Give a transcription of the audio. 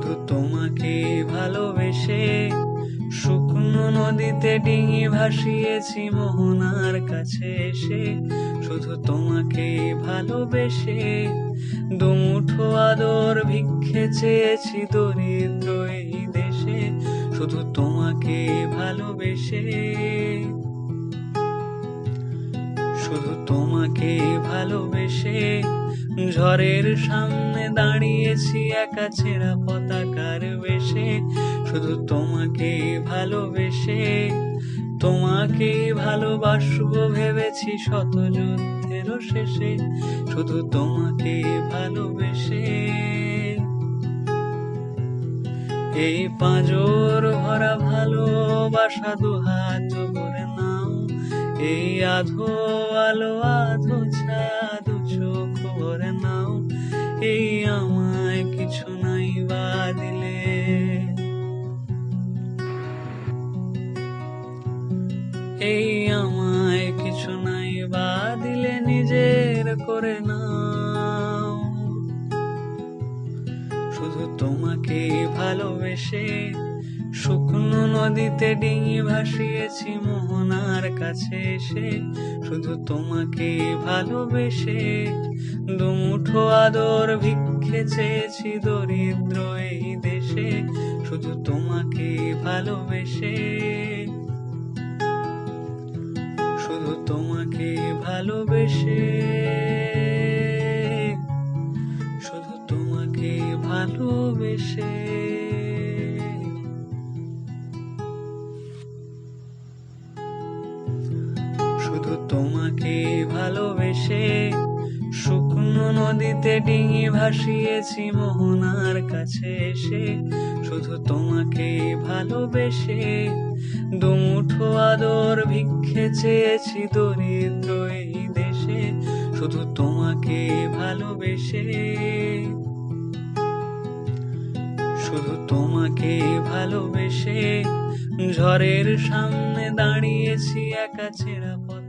শুধু তোমাকে ভালোবেসে শুকনো নদীতে ডিঙি ভাসিয়েছি মোহনার কাছে এসে। শুধু তোমাকে ভালোবেসে দুমুঠো আদর ভিক্ষে চেয়েছি দরিদ্র এই দেশে। শুধু তোমাকে ভালোবেসে, শুধু তোমাকে ভালোবেসে ঝড়ের সামনে দাঁড়িয়েছি একা ছেঁড়া পতাকার বেশে। শুধু তোমাকে ভালোবেসে তোমাকে ভালোবাসবো ভেবেছি শত যুদ্ধেরও শেষে। শুধু তোমাকে ভালোবেসে এই পাঁজর ভরা ভালোবাসা দুহাত ভরে নাও। এই আধো আলো আধো ছায়া দু চোখ ভরে নাও। এই আমায় কিছু নাই বা দিলে, এই আমায় কিছু নাই বা দিলে নিজের করে নাও। শুধু তোমাকে ভালোবেসে শুকনো নদীতে ডিঙি ভাসিয়েছি মোহনার কাছে এসে। শুধু তোমাকে ভালোবেসে দুমুঠো আদর ভিক্ষে চেয়েছি দরিদ্র এই দেশে। শুধু তোমাকে ভালোবেসে, শুধু তোমাকে ভালোবেসে, শুধু তোমাকে ভালোবেসে। শুধু তোমাকে ভালোবেসে শুকনো নদীতে ডিঙি ভাসিয়েছি মোহনার কাছে এসে। শুধু তোমাকে ভালোবেসে দুমুঠো আদর ভিক্ষে চেয়েছি দরিদ্র এই দেশে। শুধু তোমাকে ভালোবেসে, শুধু তোমাকে ভালোবেসে ঝড়ের সামনে দাঁড়িয়েছি একা ছেঁড়া পথ